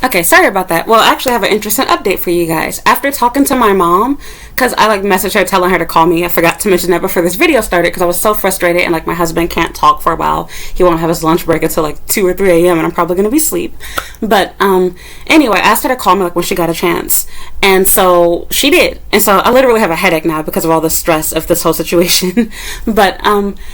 Okay, sorry about that. Well, I actually have an interesting update for you guys. After talking to my mom, because I messaged her telling her to call me. I forgot to mention that before this video started because I was so frustrated, and my husband can't talk for a while. He won't have his lunch break until 2 or 3 a.m. and I'm probably gonna be asleep. But anyway, I asked her to call me when she got a chance, and so she did. And so I literally have a headache now because of all the stress of this whole situation. But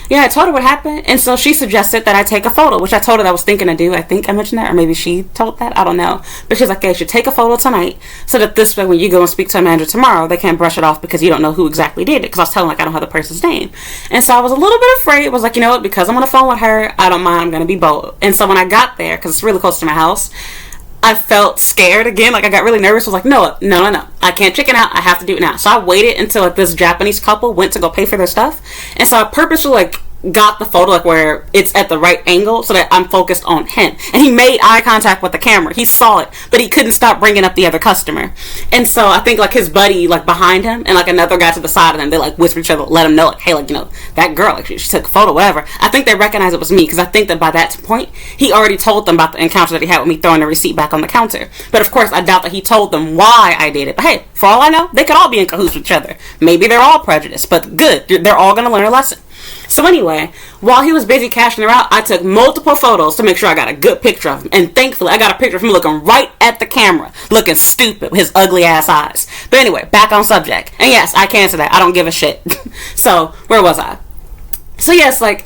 yeah, I told her what happened, and so she suggested that I take a photo, which I told her that I was thinking to do. I think I mentioned that, or maybe she told that. I don't know. But she's like, okay, you should take a photo tonight so that this way when you go and speak to a manager tomorrow, they can't brush it off because you don't know who exactly did it. Because I was telling I don't have the person's name. And so I was a little bit afraid. I was like, you know what, because I'm on the phone with her, I don't mind, I'm going to be bold. And so when I got there, because it's really close to my house, I felt scared again. I got really nervous. I was like, no. I can't chicken out. I have to do it now. So I waited until this Japanese couple went to go pay for their stuff. And so I purposely got the photo where it's at the right angle so that I'm focused on him. And he made eye contact with the camera. He saw it, but he couldn't stop bringing up the other customer. And so I think his buddy behind him and another guy to the side of them, they whisper each other, let him know hey, that girl, she took a photo, whatever. I think they recognized it was me because I think that by that point he already told them about the encounter that he had with me throwing the receipt back on the counter. But of course I doubt that he told them why I did it. But hey, for all I know, they could all be in cahoots with each other. Maybe they're all prejudiced, but good, they're all gonna learn a lesson. So anyway, while he was busy cashing her out, I took multiple photos to make sure I got a good picture of him. And thankfully, I got a picture of him looking right at the camera, looking stupid with his ugly ass eyes. But anyway, back on subject. And yes, I can say that. I don't give a shit. So, where was I? So yes, I'm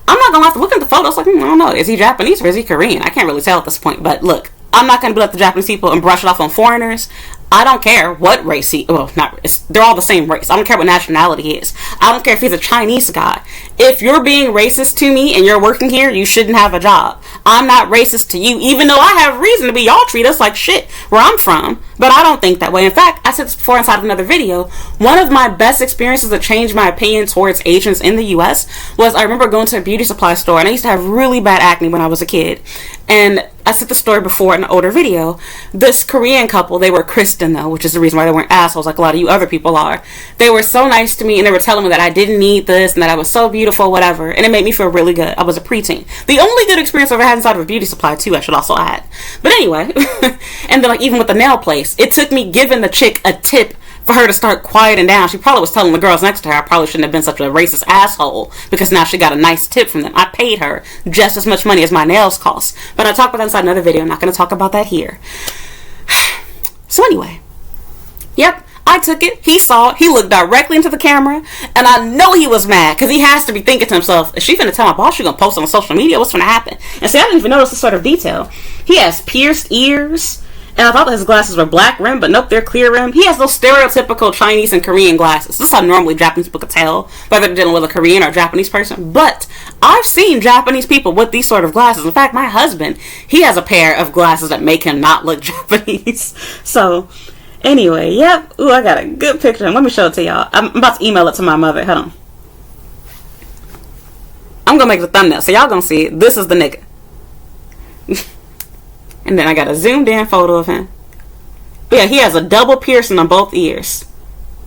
not gonna have to look at the photos. I don't know. Is he Japanese or is he Korean? I can't really tell at this point. But look, I'm not gonna be like the Japanese people and brush it off on foreigners. I don't care what race they're all the same race. I don't care what nationality he is. I don't care if he's a Chinese guy. If you're being racist to me and you're working here, you shouldn't have a job. I'm not racist to you, even though I have reason to be. Y'all treat us like shit where I'm from, but I don't think that way. In fact, I said this before inside of another video. One of my best experiences that changed my opinion towards Asians in the U.S. was I remember going to a beauty supply store, and I used to have really bad acne when I was a kid. And I said the story before in an older video. This Korean couple, they were Christian though, which is the reason why they weren't assholes like a lot of you other people are. They were so nice to me, and they were telling me that I didn't need this and that I was so beautiful, whatever. And it made me feel really good. I was a preteen. The only good experience I've ever had inside of a beauty supply too, I should also add. But anyway, and then even with the nail place, it took me giving the chick a tip for her to start quieting down. She probably was telling the girls next to her I probably shouldn't have been such a racist asshole because now she got a nice tip from them. I paid her just as much money as my nails cost. But I talked about that inside another video. I'm not going to talk about that here. So anyway, yep, I took it. He saw it. He looked directly into the camera, and I know he was mad because he has to be thinking to himself, is she finna tell my boss she's going to post on social media? What's going to happen? And see, I didn't even notice this sort of detail. He has pierced ears. And I thought that his glasses were black rimmed, but nope, they're clear rimmed. He has those stereotypical Chinese and Korean glasses. This is how normally Japanese people could tell whether they're dealing with a Korean or a Japanese person. But I've seen Japanese people with these sort of glasses. In fact, my husband, he has a pair of glasses that make him not look Japanese. So, anyway, yep. Ooh, I got a good picture. Let me show it to y'all. I'm about to email it to my mother. Hold on. I'm going to make the thumbnail, so y'all going to see it. This is the nigga. And then I got a zoomed in photo of him. But yeah, he has a double piercing on both ears.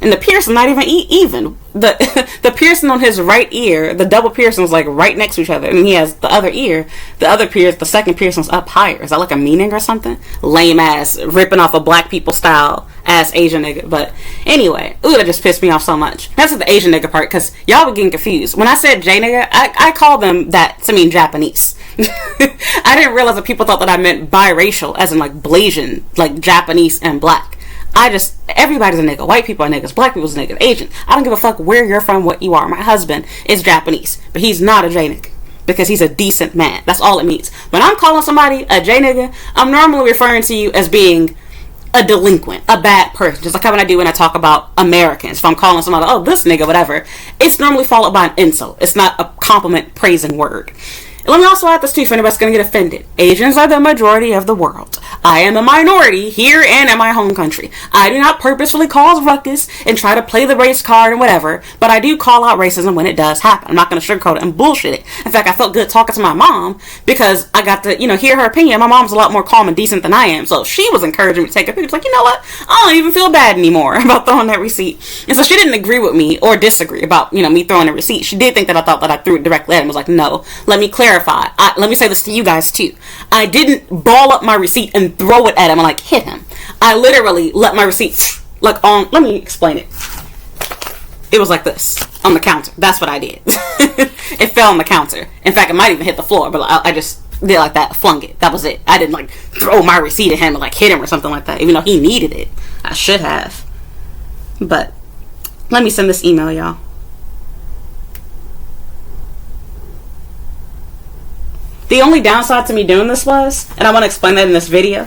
And the piercing not even even. The piercing on his right ear, the double piercing is right next to each other. And he has the other ear, the second piercing's up higher. Is that a meaning or something? Lame ass, ripping off a black people style ass Asian nigga. But anyway, ooh, that just pissed me off so much. That's the Asian nigga part, because y'all were getting confused. When I said J nigga, I call them that to mean Japanese. I didn't realize that people thought that I meant biracial, as in Blasian, Japanese and black. Everybody's a nigga. White people are niggas. Black people's niggas. Asian. I don't give a fuck where you're from, what you are. My husband is Japanese, but he's not a J nigga because he's a decent man. That's all it means. When I'm calling somebody a J nigga, I'm normally referring to you as being a delinquent, a bad person. Just like how when I do when I talk about Americans. If I'm calling somebody, oh, this nigga, whatever, it's normally followed by an insult. It's not a compliment praising word. And let me also add this too, if anybody's going to get offended. Asians are the majority of the world. I am a minority here and in my home country. I do not purposefully cause ruckus and try to play the race card and whatever, but I do call out racism when it does happen. I'm not going to sugarcoat it and bullshit it. In fact, I felt good talking to my mom because I got to, hear her opinion. My mom's a lot more calm and decent than I am, so she was encouraging me to take a picture. She's like, you know what? I don't even feel bad anymore about throwing that receipt. And so she didn't agree with me or disagree about, me throwing a receipt. She did think that I thought that I threw it directly at him. I was like, no, let me clarify terrified. Let me say this to you guys too. I didn't ball up my receipt and throw it at him and like hit him. I literally let my receipt like on, let me explain it. It was like this on the counter. That's what I did. It fell on the counter. In fact, it might even hit the floor, but I just did like that, flung it. That was it. I didn't like throw my receipt at him and like hit him or something like that, even though he needed it. I should have. But let me send this email, y'all. The only downside to me doing this was, and I want to explain that in this video,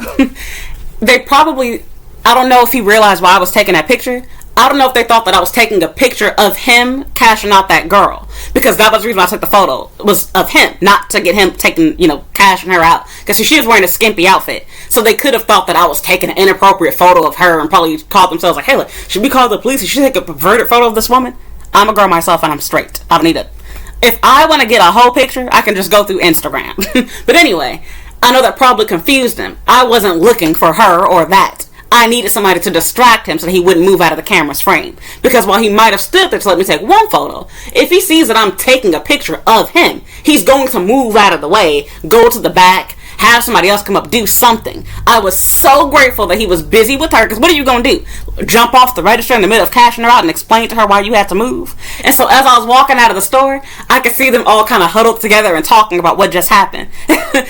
they probably, I don't know if he realized why I was taking that picture. I don't know if they thought that I was taking a picture of him cashing out that girl. Because that was the reason I took the photo, was of him, not to get him taking, cashing her out. Because she was wearing a skimpy outfit. So they could have thought that I was taking an inappropriate photo of her and probably called themselves like, hey, look, should we call the police? Should we take a perverted photo of this woman? I'm a girl myself and I'm straight. I don't need it. If I want to get a whole picture, I can just go through Instagram. But anyway, I know that probably confused him. I wasn't looking for her or that. I needed somebody to distract him so that he wouldn't move out of the camera's frame. Because while he might have stood there to let me take one photo, if he sees that I'm taking a picture of him, he's going to move out of the way, go to the back, have somebody else come up, do something. I was so grateful that he was busy with her, because what are you going to do? Jump off the register in the middle of cashing her out and explain to her why you had to move? And so as I was walking out of the store, I could see them all kind of huddled together and talking about what just happened.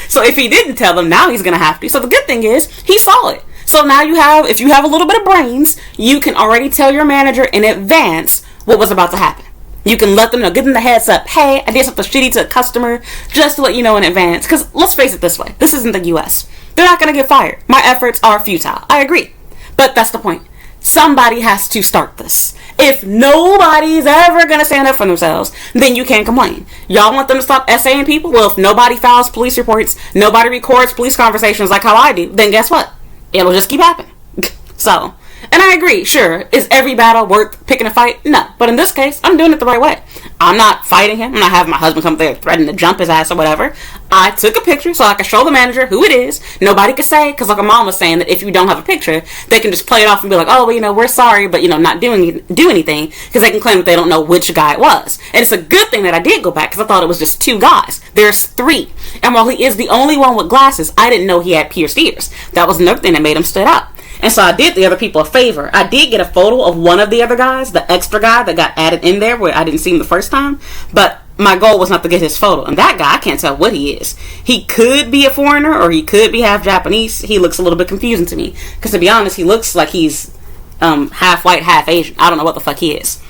So if he didn't tell them, now he's going to have to. So the good thing is, he saw it. So now if you have a little bit of brains, you can already tell your manager in advance what was about to happen. You can let them know, give them the heads up. Hey, I did something shitty to a customer, just to let you know in advance. Because let's face it this way, this isn't the US. They're not going to get fired. My efforts are futile. I agree. But that's the point. Somebody has to start this. If nobody's ever going to stand up for themselves, then you can't complain. Y'all want them to stop essaying people? Well, if nobody files police reports, nobody records police conversations like how I do, then guess what? It'll just keep happening. So, and I agree, sure, is every battle worth picking a fight? No. But in this case, I'm doing it the right way. I'm not fighting him. I'm not having my husband come there threatening to jump his ass or whatever. I took a picture so I could show the manager who it is. Nobody could say, because like a mom was saying, that if you don't have a picture, they can just play it off and be like, oh, well, we're sorry, but, not do anything, because they can claim that they don't know which guy it was. And it's a good thing that I did go back, because I thought it was just 2 guys. There's 3. And while he is the only one with glasses, I didn't know he had pierced ears. That was another thing that made him stood out. And so I did the other people a favor. I did get a photo of one of the other guys, the extra guy that got added in there where I didn't see him the first time. But my goal was not to get his photo. And that guy, I can't tell what he is. He could be a foreigner or he could be half Japanese. He looks a little bit confusing to me. Because to be honest, he looks like he's half white, half Asian. I don't know what the fuck he is.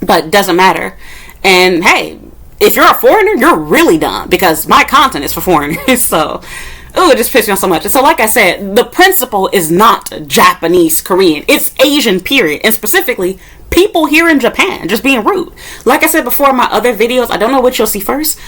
But it doesn't matter. And hey, if you're a foreigner, you're really dumb. Because my content is for foreigners. So... oh, it just pissed me off so much. And so, like I said, the principle is not Japanese, Korean. It's Asian, period. And specifically, people here in Japan just being rude. Like I said before in my other videos, I don't know what you'll see first.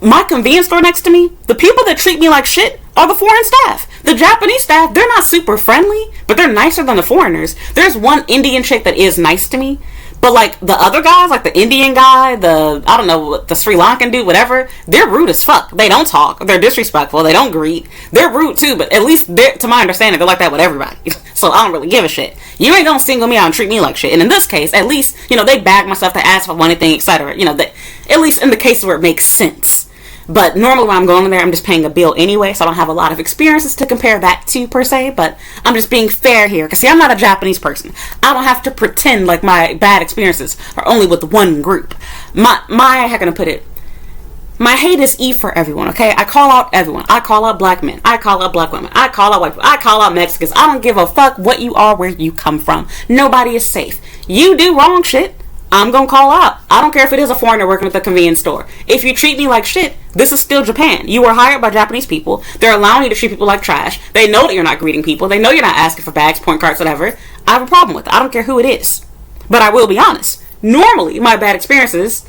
My convenience store next to me, the people that treat me like shit are the foreign staff. The Japanese staff, they're not super friendly, but they're nicer than the foreigners. There's one Indian chick that is nice to me. But, like, the other guys, like the Indian guy, the Sri Lankan dude, whatever, they're rude as fuck. They don't talk. They're disrespectful. They don't greet. They're rude, too, but at least, to my understanding, they're like that with everybody. So I don't really give a shit. You ain't gonna single me out and treat me like shit. And in this case, at least, they bag myself, they ask for anything, etc. At least in the case where it makes sense. But normally when I'm going in there, I'm just paying a bill anyway, so I don't have a lot of experiences to compare that to, per se, but I'm just being fair here, because see, I'm not a Japanese person. I don't have to pretend like my bad experiences are only with one group. How can I put it? My hate is E for everyone, okay? I call out everyone. I call out black men. I call out black women. I call out white people. I call out Mexicans. I don't give a fuck what you are, where you come from. Nobody is safe. You do wrong shit, I'm gonna call out. I don't care if it is a foreigner working at the convenience store. If you treat me like shit, this is still Japan. You were hired by Japanese people. They're allowing you to treat people like trash. They know that you're not greeting people. They know you're not asking for bags, point cards, whatever. I have a problem with it. I don't care who it is. But I will be honest. Normally, my bad experiences,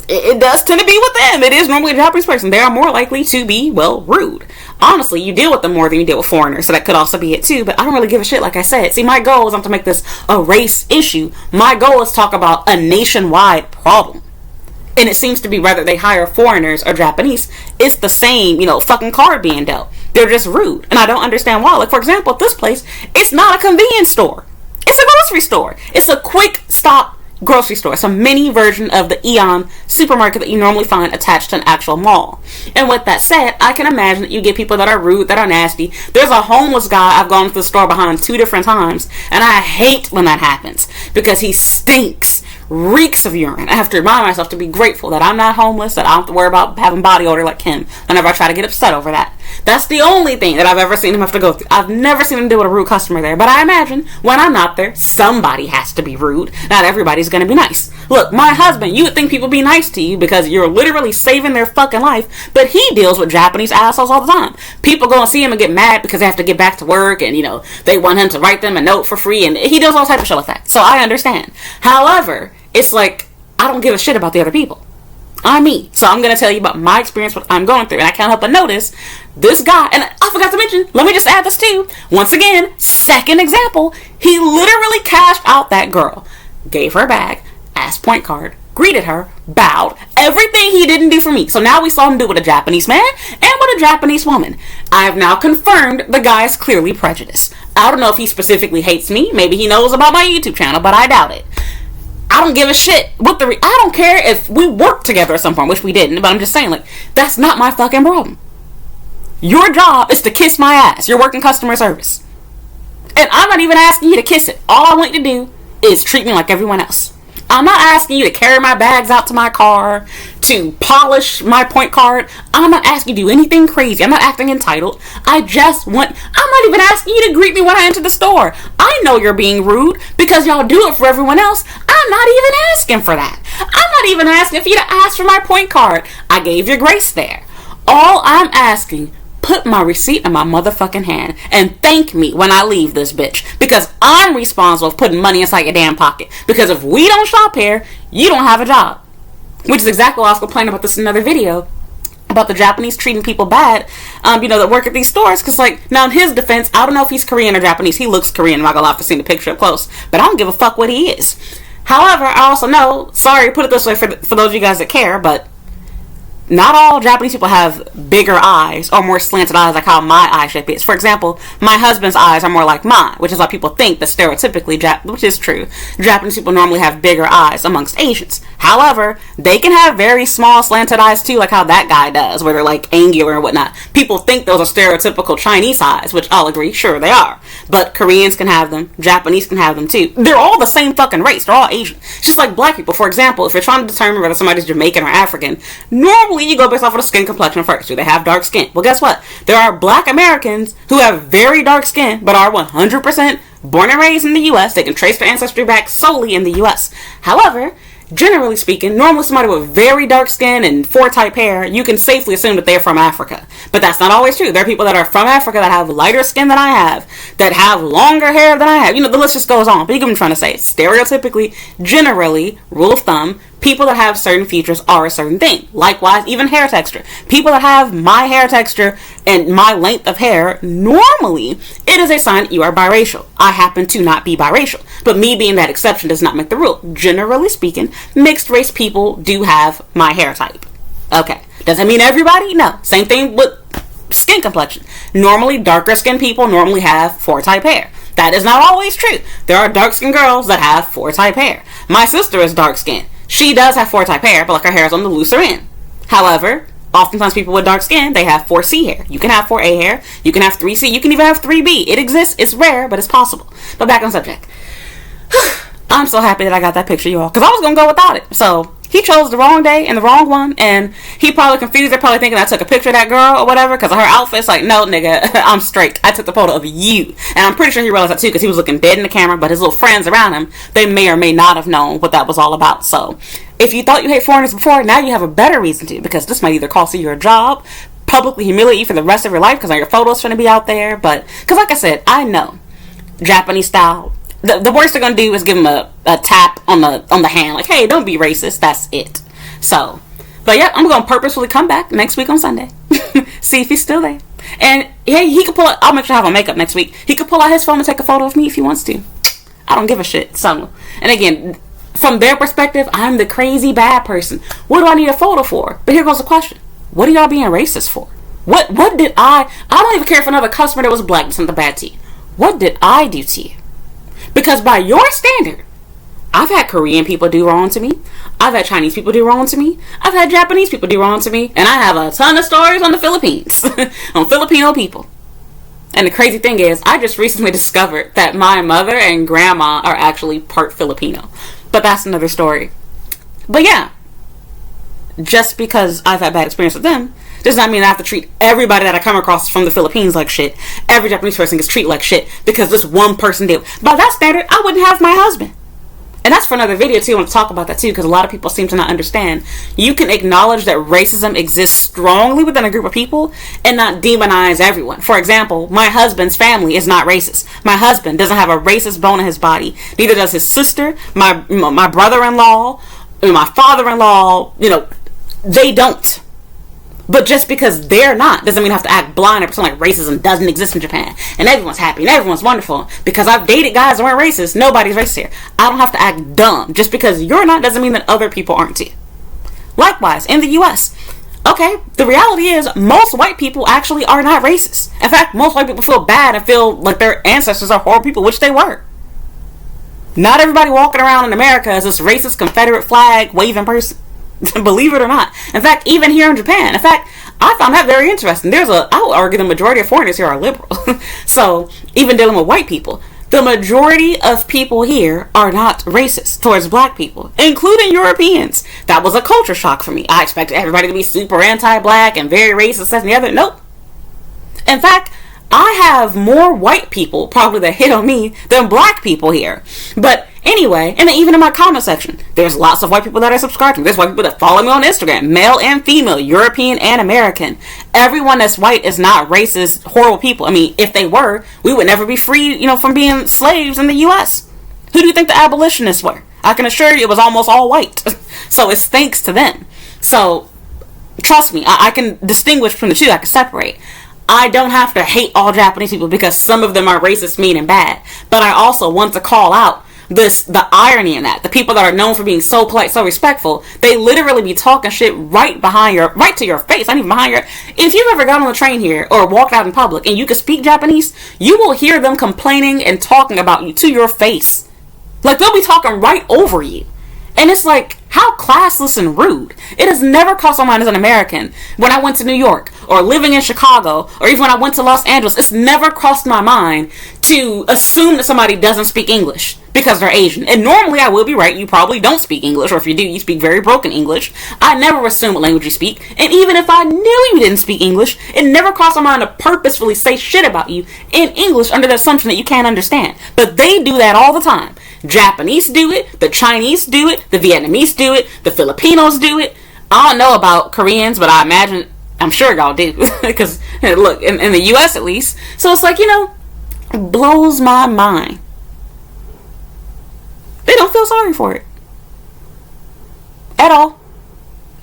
it does tend to be with them. It is normally a Japanese person. They are more likely to be, rude. Honestly, you deal with them more than you deal with foreigners, so that could also be it too, but I don't really give a shit, like I said. See, my goal is not to make this a race issue. My goal is to talk about a nationwide problem. And it seems to be whether they hire foreigners or Japanese, it's the same, fucking card being dealt. They're just rude, and I don't understand why. Like, for example, at this place, it's not a convenience store. It's a grocery store. It's a quick stop, grocery store, some mini version of the AEON supermarket that you normally find attached to an actual mall. And with that said, I can imagine that you get people that are rude, that are nasty. There's a homeless guy I've gone to the store behind 2 different times, and I hate when that happens because he stinks, reeks of urine. I have to remind myself to be grateful that I'm not homeless, that I don't have to worry about having body odor like him whenever I try to get upset over that. That's the only thing that I've ever seen him have to go through. I've never seen him deal with a rude customer there, but I imagine when I'm not there, somebody has to be rude. Not everybody's going to be nice. Look, my husband, you would think people be nice to you because you're literally saving their fucking life, but he deals with Japanese assholes all the time. People go and see him and get mad because they have to get back to work, and they want him to write them a note for free, and he does all type of shit like that. So I understand. However, it's like, I don't give a shit about the other people. I'm me. So I'm going to tell you about my experience, what I'm going through. And I can't help but notice this guy, and I forgot to mention, let me just add this too. Once again, second example, he literally cashed out that girl, gave her a bag, asked point card, greeted her, bowed, everything he didn't do for me. So now we saw him do it with a Japanese man and with a Japanese woman. I have now confirmed the guy is clearly prejudiced. I don't know if he specifically hates me. Maybe he knows about my YouTube channel, but I doubt it. I don't give a shit what I don't care if we work together at some point, which we didn't, but I'm just saying, like, that's not my fucking problem. Your job is to kiss my ass. You're working customer service. And I'm not even asking you to kiss it. All I want you to do is treat me like everyone else. I'm not asking you to carry my bags out to my car, to polish my point card. I'm not asking you to do anything crazy. I'm not acting entitled. I'm not even asking you to greet me when I enter the store. I know you're being rude because y'all do it for everyone else. I'm not even asking for that. I'm not even asking for you to ask for my point card. I gave you grace there. All I'm asking, put my receipt in my motherfucking hand and thank me when I leave this bitch, because I'm responsible for putting money inside your damn pocket. Because if we don't shop here, you don't have a job. Which is exactly why I was complaining about this in another video about the Japanese treating people bad, that work at these stores. Because, now in his defense, I don't know if he's Korean or Japanese. He looks Korean. I'm not gonna lie, I've seen the picture up close, but I don't give a fuck what he is. However, I also know, sorry, put it this way for those of you guys that care, but not all Japanese people have bigger eyes or more slanted eyes like how my eye shape is. For example, my husband's eyes are more like mine, which is why people think that stereotypically, which is true, Japanese people normally have bigger eyes amongst Asians. However, they can have very small slanted eyes too, like how that guy does, where they're angular and whatnot. People think those are stereotypical Chinese eyes, which I'll agree, sure they are. But Koreans can have them, Japanese can have them too. They're all the same fucking race, they're all Asian. It's just like black people. For example, if you're trying to determine whether somebody's Jamaican or African, normally you go based off of the skin complexion first. Do they have dark skin? Well, guess what? There are black Americans who have very dark skin, but are 100% born and raised in the U.S. They can trace their ancestry back solely in the U.S. However, generally speaking, normally somebody with very dark skin and 4-type hair, you can safely assume that they're from Africa. But that's not always true. There are people that are from Africa that have lighter skin than I have, that have longer hair than I have. The list just goes on. But you get what I'm trying to say. Stereotypically, generally, rule of thumb, people that have certain features are a certain thing. Likewise, even hair texture. People that have my hair texture and my length of hair, normally, it is a sign that you are biracial. I happen to not be biracial. But me being that exception does not make the rule. Generally speaking, mixed race people do have my hair type. Okay. Does that mean everybody? No. Same thing with skin complexion. Normally, darker skinned people normally have 4-type hair. That is not always true. There are dark skinned girls that have 4-type hair. My sister is dark skinned. She does have 4-type hair, but her hair is on the looser end. However, oftentimes people with dark skin, they have 4C hair. You can have 4A hair. You can have 3C. You can even have 3B. It exists. It's rare, but it's possible. But back on subject. I'm so happy that I got that picture, y'all, because I was going to go without it. So he chose the wrong day and the wrong one, and he probably confused. They're probably thinking I took a picture of that girl or whatever because of her outfit's no, nigga, I'm straight. I took the photo of you. And I'm pretty sure he realized that too because he was looking dead in the camera, but his little friends around him, they may or may not have known what that was all about. So if you thought you hate foreigners before, now you have a better reason to, because this might either cost you your job, publicly humiliate you for the rest of your life because your photos going to be out there. But because like I said, I know Japanese style, the worst they're going to do is give him a tap on the hand, hey, don't be racist. That's it. So, but yeah, I'm going to purposefully come back next week on Sunday. See if he's still there. And hey, he could pull out, I'll make sure I have on makeup next week. He could pull out his phone and take a photo of me if he wants to. I don't give a shit. So, and again, from their perspective, I'm the crazy bad person. What do I need a photo for? But here goes the question. What are y'all being racist for? What did I don't even care if another customer that was black did something bad to you. What did I do to you? Because by your standard, I've had Korean people do wrong to me. I've had Chinese people do wrong to me. I've had Japanese people do wrong to me. And I have a ton of stories on the Philippines. On Filipino people. And the crazy thing is, I just recently discovered that my mother and grandma are actually part Filipino. But that's another story. But yeah, just because I've had bad experience with them does not mean I have to treat everybody that I come across from the Philippines like shit. Every Japanese person gets treated like shit because this one person did. By that standard, I wouldn't have my husband. And that's for another video too. I want to talk about that too, because a lot of people seem to not understand. You can acknowledge that racism exists strongly within a group of people and not demonize everyone. For example, my husband's family is not racist. My husband doesn't have a racist bone in his body. Neither does his sister, my brother-in-law, my father-in-law. They don't. But just because they're not doesn't mean I have to act blind or pretend like racism doesn't exist in Japan and everyone's happy and everyone's wonderful. Because I've dated guys that weren't racist. Nobody's racist here. I don't have to act dumb. Just because you're not doesn't mean that other people aren't too. Likewise, in the US, okay, the reality is most white people actually are not racist. In fact, most white people feel bad and feel like their ancestors are horrible people, which they were. Not everybody walking around in America is this racist Confederate flag waving person. Believe it or not. In fact, even here in Japan. In fact, I found that very interesting. I would argue the majority of foreigners here are liberal. So, even dealing with white people, the majority of people here are not racist towards black people, including Europeans. That was a culture shock for me. I expected everybody to be super anti-black and very racist, this and the other. Nope. In fact, I have more white people probably that hit on me than black people here. But anyway, and then even in my comment section, there's lots of white people that are subscribed to me. There's white people that follow me on Instagram, male and female, European and American. Everyone that's white is not racist, horrible people. I mean, if they were, we would never be free, from being slaves in the U.S. Who do you think the abolitionists were? I can assure you it was almost all white. So it's thanks to them. So trust me, I can distinguish between the two. I can separate. I don't have to hate all Japanese people because some of them are racist, mean, and bad. But I also want to call out the irony in that. The people that are known for being so polite, so respectful, they literally be talking shit right to your face, not even behind your... If you've ever got on the train here or walked out in public and you can speak Japanese, you will hear them complaining and talking about you to your face. Like, they'll be talking right over you. And it's like, how classless and rude. It has never crossed my mind as an American when I went to New York or living in Chicago or even when I went to Los Angeles. It's never crossed my mind to assume that somebody doesn't speak English because they're Asian. And normally I will be right. You probably don't speak English, or if you do, you speak very broken English. I never assume what language you speak. And even if I knew you didn't speak English, it never crossed my mind to purposefully say shit about you in English under the assumption that you can't understand. But they do that all the time. Japanese do it, the Chinese do it, the Vietnamese do it, the Filipinos do it. I don't know about Koreans, but I'm sure y'all do. Because, look, in the US at least. So it's like, it blows my mind. They don't feel sorry for it. At all.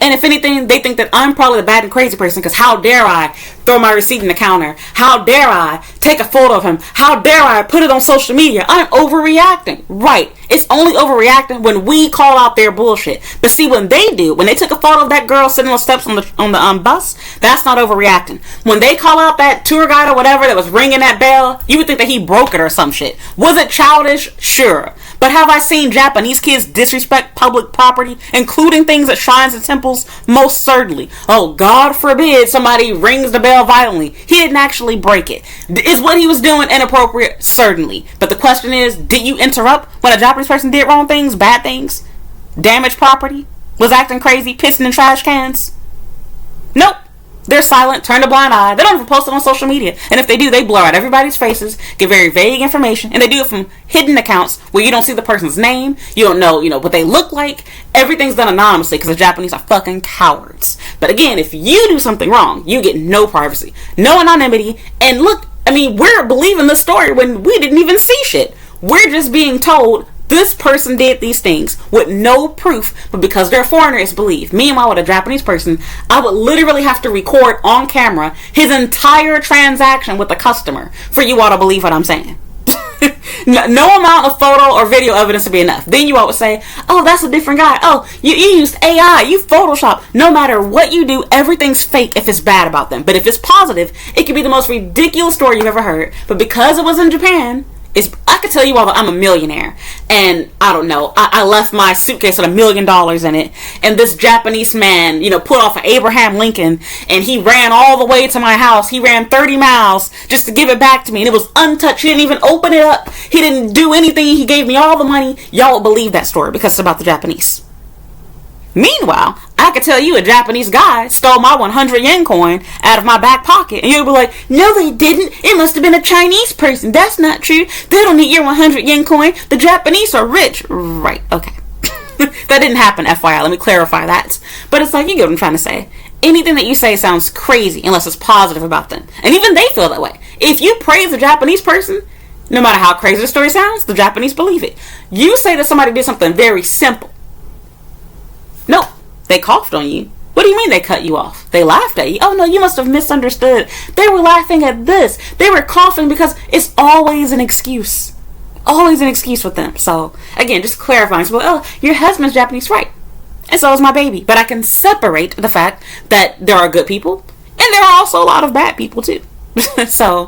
And if anything, they think that I'm probably the bad and crazy person because how dare I throw my receipt in the counter? How dare I take a photo of him? How dare I put it on social media? I'm overreacting. Right. It's only overreacting when we call out their bullshit. But see, when they took a photo of that girl sitting on steps on the bus, that's not overreacting. When they call out that tour guide or whatever that was ringing that bell, you would think that he broke it or some shit. Was it childish? Sure. But have I seen Japanese kids disrespect public property, including things at shrines and temples? Most certainly. Oh, God forbid somebody rings the bell violently. He didn't actually break it. Is what he was doing inappropriate? Certainly. But the question is, did you interrupt when a Japanese person did wrong things, bad things, damaged property, was acting crazy, pissing in trash cans? Nope. They're silent, turn a blind eye. They don't even post it on social media. And if they do, they blur out everybody's faces, give very vague information, and they do it from hidden accounts where you don't see the person's name, you don't know, what they look like. Everything's done anonymously because the Japanese are fucking cowards. But again, if you do something wrong, you get no privacy, no anonymity, and look, we're believing the story when we didn't even see shit. We're just being told this person did these things with no proof, but because they're foreigners, believe. Meanwhile, with a Japanese person, I would literally have to record on camera his entire transaction with the customer for you all to believe what I'm saying. No amount of photo or video evidence would be enough. Then you all would say, oh, that's a different guy. Oh, you used AI, you Photoshop. No matter what you do, everything's fake if it's bad about them. But if it's positive, it could be the most ridiculous story you've ever heard. But because it was in Japan, I could tell you all that I'm a millionaire, and I don't know, I left my suitcase with $1 million in it, and this Japanese man, put off an Abraham Lincoln, and he ran all the way to my house. He ran 30 miles just to give it back to me, and it was untouched. He didn't even open it up. He didn't do anything. He gave me all the money. Y'all would believe that story because it's about the Japanese. Meanwhile, I could tell you a Japanese guy stole my 100 yen coin out of my back pocket, and you'll be like, no, they didn't. It must have been a Chinese person. That's not true. They don't need your 100 yen coin. The Japanese are rich. Right, okay. That didn't happen, FYI. Let me clarify that. But it's like, you get what I'm trying to say. Anything that you say sounds crazy unless it's positive about them. And even they feel that way. If you praise a Japanese person, no matter how crazy the story sounds, the Japanese believe it. You say that somebody did something very simple. No, they coughed on you. What do you mean they cut you off? They laughed at you. Oh no, you must have misunderstood. They were laughing at this. They were coughing because it's always an excuse. Always an excuse with them. So, again, just clarifying. So, oh, your husband's Japanese, right? And so is my baby. But I can separate the fact that there are good people, and there are also a lot of bad people too. So,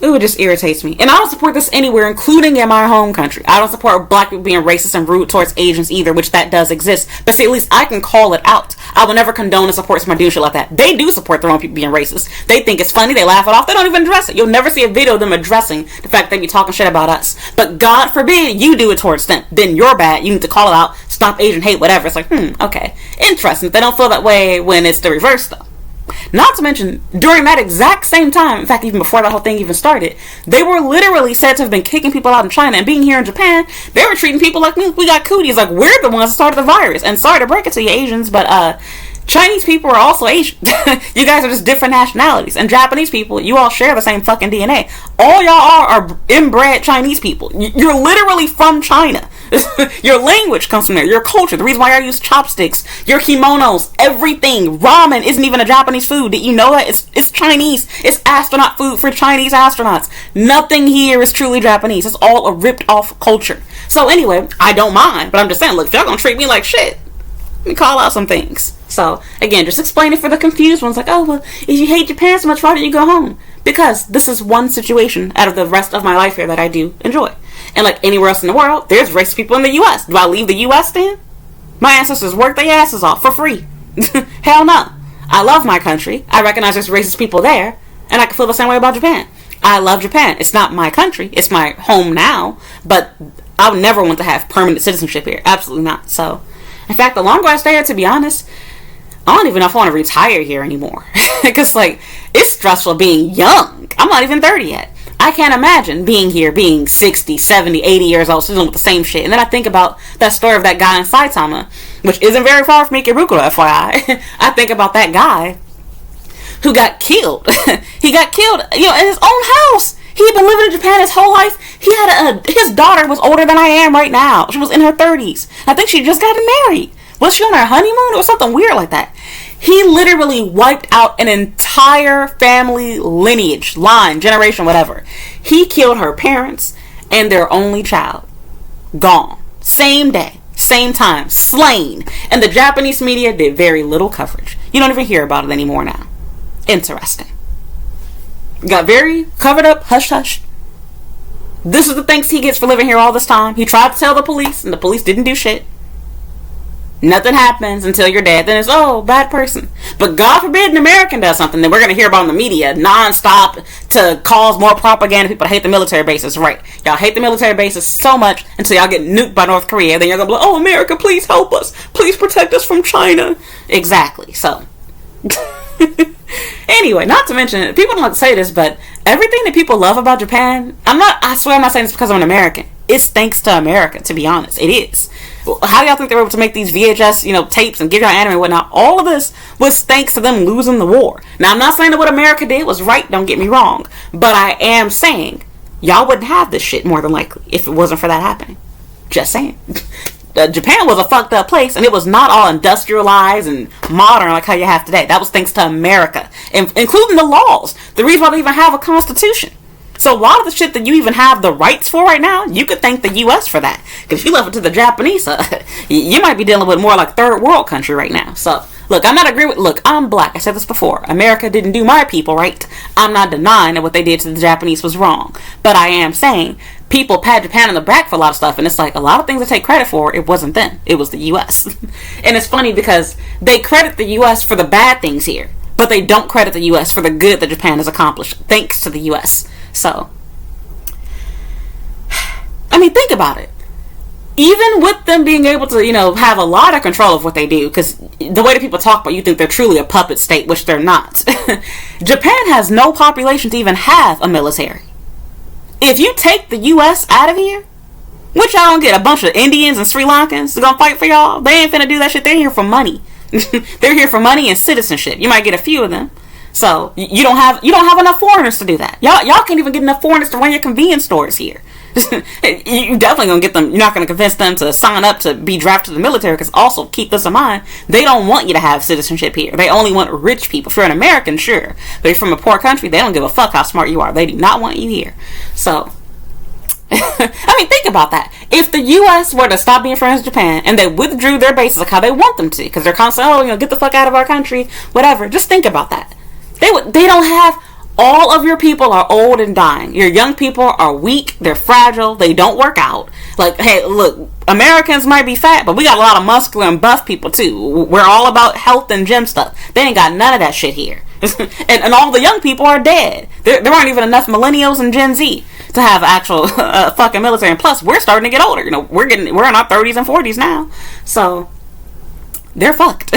ooh, it just irritates me. And I don't support this anywhere, including in my home country. I don't support black people being racist and rude towards Asians either, which that does exist. But see, at least I can call it out. I will never condone and support somebody doing shit like that. They do support their own people being racist. They think it's funny. They laugh it off. They don't even address it. You'll never see a video of them addressing the fact that they be talking shit about us. But God forbid you do it towards them. Then you're bad. You need to call it out. Stop Asian hate, whatever. It's like, okay. Interesting. They don't feel that way when it's the reverse, though. Not to mention, during that exact same time, in fact, even before that whole thing even started, they were literally said to have been kicking people out in China, and being here in Japan, they were treating people like we got cooties, like we're the ones that started the virus. And sorry to break it to you Asians, but Chinese people are also Asian. You guys are just different nationalities. And Japanese people, you all share the same fucking DNA. All y'all are inbred Chinese people. You're literally from China. Your language comes from there. Your culture. The reason why I use chopsticks, your kimonos, everything. Ramen isn't even a Japanese food. Did you know that? It's Chinese. It's astronaut food for Chinese astronauts. Nothing here is truly Japanese. It's all a ripped off culture. So anyway, I don't mind. But I'm just saying, look, if y'all gonna treat me like shit, let me call out some things. So, again, just explain it for the confused ones. Like, oh, well, if you hate Japan so much, why don't you go home? Because this is one situation out of the rest of my life here that I do enjoy. And like anywhere else in the world, there's racist people in the U.S. Do I leave the U.S. then? My ancestors worked their asses off for free. Hell no. I love my country. I recognize there's racist people there. And I can feel the same way about Japan. I love Japan. It's not my country. It's my home now. But I would never want to have permanent citizenship here. Absolutely not. So, in fact, the longer I stay here, to be honest, I don't even know if I want to retire here anymore. Because, like, it's stressful being young. I'm not even 30 yet. I can't imagine being here, being 60, 70, 80 years old, still doing the same shit. And then I think about that story of that guy in Saitama, which isn't very far from Ikebukuro, FYI. I think about that guy who got killed. He got killed, in his own house. He had been living in Japan his whole life. He had his daughter was older than I am right now. She was in her 30s. I think she just got married. Was she on her honeymoon or something weird like that? He literally wiped out an entire family lineage, line, generation, whatever. He killed her parents and their only child. Gone. Same day. Same time. Slain. And the Japanese media did very little coverage. You don't even hear about it anymore now. Interesting. Got very covered up, hush hush. This is the thanks he gets for living here all this time. He tried to tell the police, and the police didn't do shit. Nothing happens until you're dead. Then it's, oh, bad person. But God forbid an American does something that we're going to hear about in the media non-stop to cause more propaganda. People hate the military bases. Right. Y'all hate the military bases so much until y'all get nuked by North Korea. Then you're going to be like, oh, America, please help us. Please protect us from China. Exactly. So, anyway, not to mention, people don't like to say this, but everything that people love about Japan, I swear I'm not saying this because I'm an American. It's thanks to America, to be honest. It is. How do y'all think they were able to make these VHS, tapes and give y'all anime and whatnot? All of this was thanks to them losing the war. Now, I'm not saying that what America did was right, don't get me wrong. But I am saying, y'all wouldn't have this shit more than likely if it wasn't for that happening. Just saying. Japan was a fucked up place, and it was not all industrialized and modern like how you have today. That was thanks to America, including the laws. The reason why they even have a constitution. So a lot of the shit that you even have the rights for right now, you could thank the U.S. for that. Because if you left it to the Japanese, you might be dealing with more like third world country right now. So Look, I'm black. I said this before. America didn't do my people right. I'm not denying that what they did to the Japanese was wrong. But I am saying people pat Japan on the back for a lot of stuff, and it's like a lot of things they take credit for, it wasn't them. It was the U.S. And it's funny because they credit the U.S. for the bad things here, but they don't credit the U.S. for the good that Japan has accomplished thanks to the U.S. So, I mean, think about it. Even with them being able to, have a lot of control of what they do, because the way that people talk about you think they're truly a puppet state, which they're not. Japan has no population to even have a military. If you take the U.S. out of here, which y'all don't get a bunch of Indians and Sri Lankans to gonna fight for y'all, they ain't finna do that shit. They're here for money. They're here for money and citizenship. You might get a few of them. So you don't have enough foreigners to do that. Y'all can't even get enough foreigners to run your convenience stores here. You definitely gonna get them. You're not gonna convince them to sign up to be drafted to the military, because also keep this in mind, they don't want you to have citizenship here. They only want rich people. If you're an American, sure, but if you're from a poor country, they don't give a fuck how smart you are. They do not want you here. So I mean, think about that. If the U.S. were to stop being friends with Japan and they withdrew their bases like how they want them to, because they're constantly, get the fuck out of our country, whatever. Just think about that. They don't have. All of your people are old and dying. Your young people are weak. They're fragile. They don't work out. Like, hey, look, Americans might be fat, but we got a lot of muscular and buff people too. We're all about health and gym stuff. They ain't got none of that shit here. and all the young people are dead. There aren't even enough millennials and Gen Z to have actual fucking military. And plus, we're starting to get older. We're in our 30s and 40s now. So, they're fucked.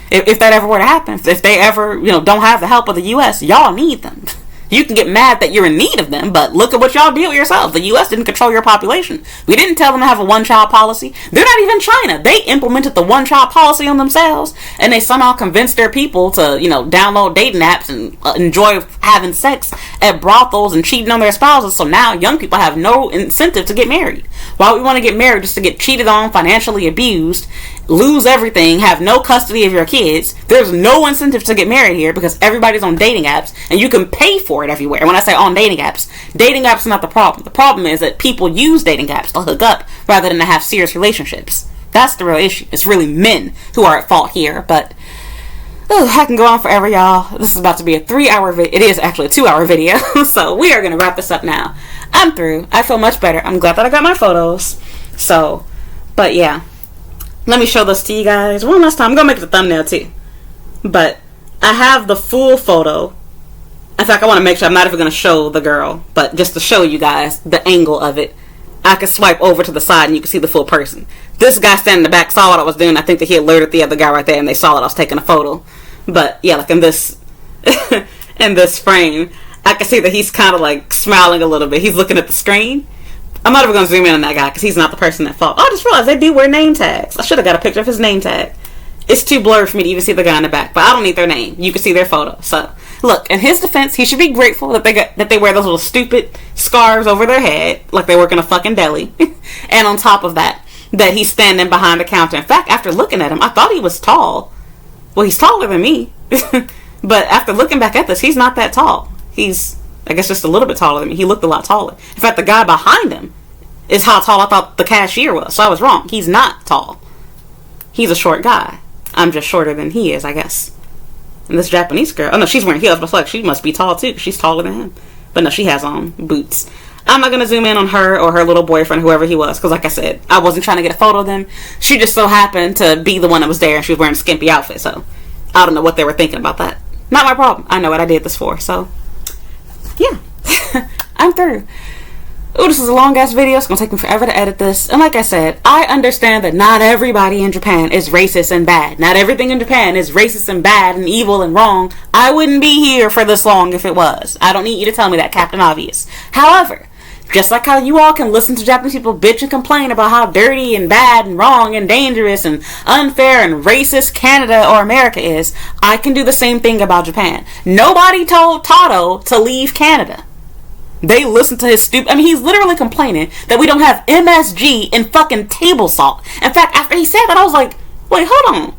If that ever were to happen, if they ever, don't have the help of the U.S., y'all need them. You can get mad that you're in need of them, but look at what y'all did with yourselves. The U.S. didn't control your population. We didn't tell them to have a one-child policy. They're not even China. They implemented the one-child policy on themselves, and they somehow convinced their people to, download dating apps and enjoy having sex at brothels and cheating on their spouses. So now young people have no incentive to get married. Why would we want to get married? Just to get cheated on, financially abused, lose everything, have no custody of your kids. There's no incentive to get married here because everybody's on dating apps and you can pay for it everywhere. And when I say on dating apps are not the problem. The problem is that people use dating apps to hook up rather than to have serious relationships. That's the real issue. It's really men who are at fault here, but I can go on forever, y'all. This is about to be a 3-hour video. It is actually a 2-hour video. So we are going to wrap this up now. I'm through. I feel much better. I'm glad that I got my photos. So, but yeah. Let me show this to you guys one last time. I'm going to make it a thumbnail too. But I have the full photo. In fact, I want to make sure I'm not even going to show the girl. But just to show you guys the angle of it, I can swipe over to the side and you can see the full person. This guy standing in the back saw what I was doing. I think that he alerted the other guy right there and they saw that I was taking a photo. But yeah, like in this in this frame, I can see that he's kind of like smiling a little bit. He's looking at the screen. I'm not even going to zoom in on that guy because he's not the person that fought. Oh, I just realized they do wear name tags. I should have got a picture of his name tag. It's too blurred for me to even see the guy in the back, but I don't need their name. You can see their photo. So, look, in his defense, he should be grateful that they wear those little stupid scarves over their head like they work in a fucking deli. And on top of that he's standing behind the counter. In fact, after looking at him, I thought he was tall. Well, he's taller than me. But after looking back at this, he's not that tall. He's, I guess, just a little bit taller than me. He looked a lot taller. In fact, the guy behind him is how tall I thought the cashier was. So I was wrong. He's not tall. He's a short guy. I'm just shorter than he is, I guess. And this Japanese girl, oh no, she's wearing heels, but like she must be tall too, because she's taller than him. But no, she has on boots. I'm not going to zoom in on her or her little boyfriend, whoever he was, because like I said, I wasn't trying to get a photo of them. She just so happened to be the one that was there, and she was wearing a skimpy outfit, so I don't know what they were thinking about that. Not my problem. I know what I did this for, so yeah. I'm through. Oh, this is a long-ass video. It's going to take me forever to edit this. And like I said, I understand that not everybody in Japan is racist and bad. Not everything in Japan is racist and bad and evil and wrong. I wouldn't be here for this long if it was. I don't need you to tell me that, Captain Obvious. However, just like how you all can listen to Japanese people bitch and complain about how dirty and bad and wrong and dangerous and unfair and racist Canada or America is, I can do the same thing about Japan. Nobody told Tato to leave Canada. They listened to his stupid... I mean, he's literally complaining that we don't have MSG in fucking table salt. In fact, after he said that, I was like, wait, hold on.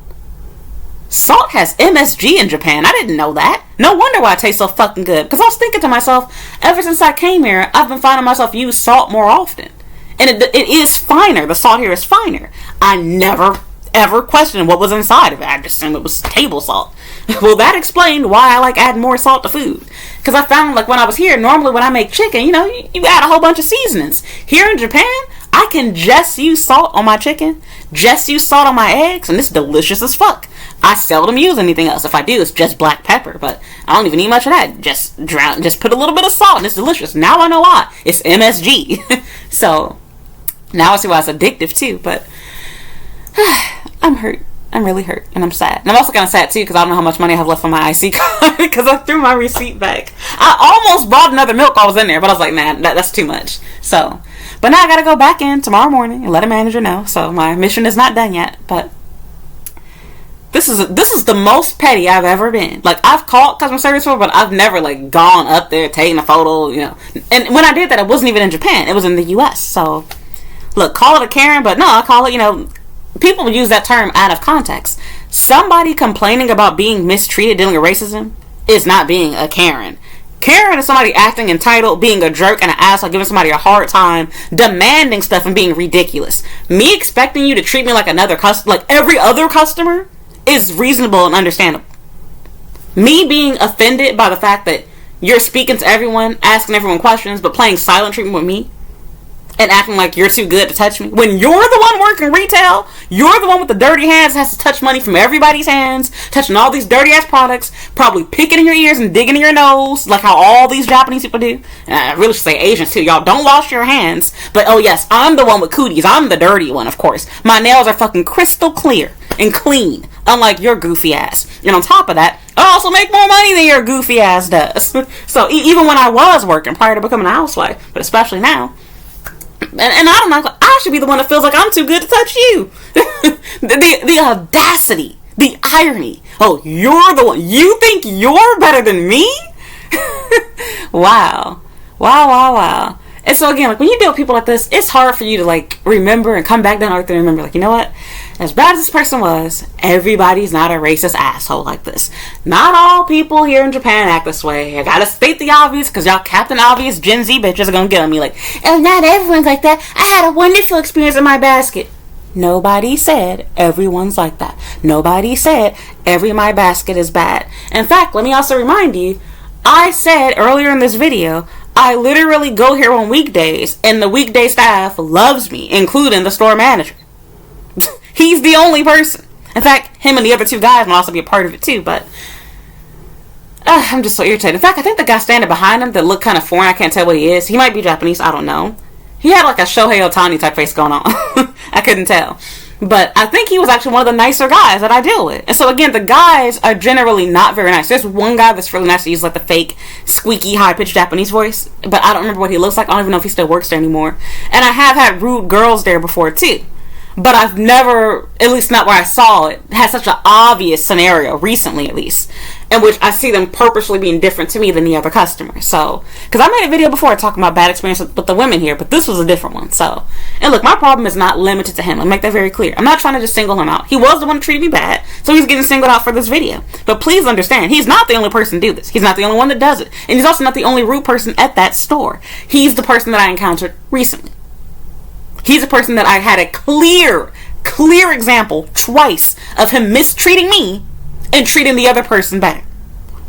Salt has MSG in Japan? I didn't know that. No wonder why it tastes so fucking good. Because I was thinking to myself, ever since I came here, I've been finding myself use salt more often. And it is finer. The salt here is finer. I never, ever questioned what was inside of it. I just assumed it was table salt. Well, that explained why I like adding more salt to food. Because I found, like, when I was here, normally when I make chicken, you know, you add a whole bunch of seasonings. Here in Japan, I can just use salt on my chicken, just use salt on my eggs, and it's delicious as fuck. I seldom use anything else. If I do, it's just black pepper, but I don't even need much of that. Just put a little bit of salt and it's delicious. Now I know why. It's MSG. So, now I see why it's addictive too, but I'm hurt. I'm really hurt and I'm sad. And I'm also kind of sad too because I don't know how much money I have left on my IC card because I threw my receipt back. I almost bought another milk while I was in there, but I was like, man, that's too much. So, but now I gotta go back in tomorrow morning and let a manager know. So my mission is not done yet, but this is the most petty I've ever been. Like, I've called customer service before, but I've never, like, gone up there, taken a photo, you know. And when I did that, it wasn't even in Japan. It was in the U.S. So, look, call it a Karen, but no, I call it, you know, people use that term out of context. Somebody complaining about being mistreated, dealing with racism, is not being a Karen. Karen is somebody acting entitled, being a jerk and an asshole, giving somebody a hard time, demanding stuff and being ridiculous. Me expecting you to treat me like another customer, like every other customer, is reasonable and understandable. Me being offended by the fact that you're speaking to everyone, asking everyone questions, but playing silent treatment with me, and acting like you're too good to touch me. When you're the one working retail, you're the one with the dirty hands that has to touch money from everybody's hands, touching all these dirty ass products, probably picking in your ears and digging in your nose, like how all these Japanese people do. And I really should say Asians too. Y'all don't wash your hands. But oh yes, I'm the one with cooties. I'm the dirty one, of course. My nails are fucking crystal clear and clean, unlike your goofy ass. And on top of that, I also make more money than your goofy ass does. So even when I was working prior to becoming a housewife, but especially now, and I don't know, I should be the one that feels like I'm too good to touch you. the audacity, the irony. Oh, you're the one. You think you're better than me? Wow. And so again, like, when you deal with people like this, it's hard for you to, like, remember and come back down to earth and remember, like, you know what? As bad as this person was, everybody's not a racist asshole like this. Not all people here in Japan act this way. I gotta state the obvious, because y'all Captain Obvious Gen Z bitches are gonna get on me like, oh, not everyone's like that. I had a wonderful experience in my basket. Nobody said everyone's like that. Nobody said every my basket is bad. In fact, let me also remind you, I said earlier in this video, I literally go here on weekdays, and the weekday staff loves me, including the store manager. He's the only person. In fact, him and the other two guys might also be a part of it too, but I'm just so irritated. In fact, I think the guy standing behind him that looked kind of foreign, I can't tell what he is. He might be Japanese, I don't know. He had like a Shohei Ohtani type face going on. I couldn't tell. But I think he was actually one of the nicer guys that I deal with. And so again, the guys are generally not very nice. There's one guy that's really nice to use like the fake, squeaky, high-pitched Japanese voice. But I don't remember what he looks like. I don't even know if he still works there anymore. And I have had rude girls there before too. But I've never, at least not where I saw it, had such an obvious scenario, recently at least, in which I see them purposely being different to me than the other customers. So, because I made a video before talking about bad experiences with the women here, but this was a different one. So, and look, my problem is not limited to him. I'll make that very clear. I'm not trying to just single him out. He was the one who treated me bad, so he's getting singled out for this video. But please understand, he's not the only person to do this. He's not the only one that does it. And he's also not the only rude person at that store. He's the person that I encountered recently. He's a person that I had a clear example twice of him mistreating me and treating the other person better.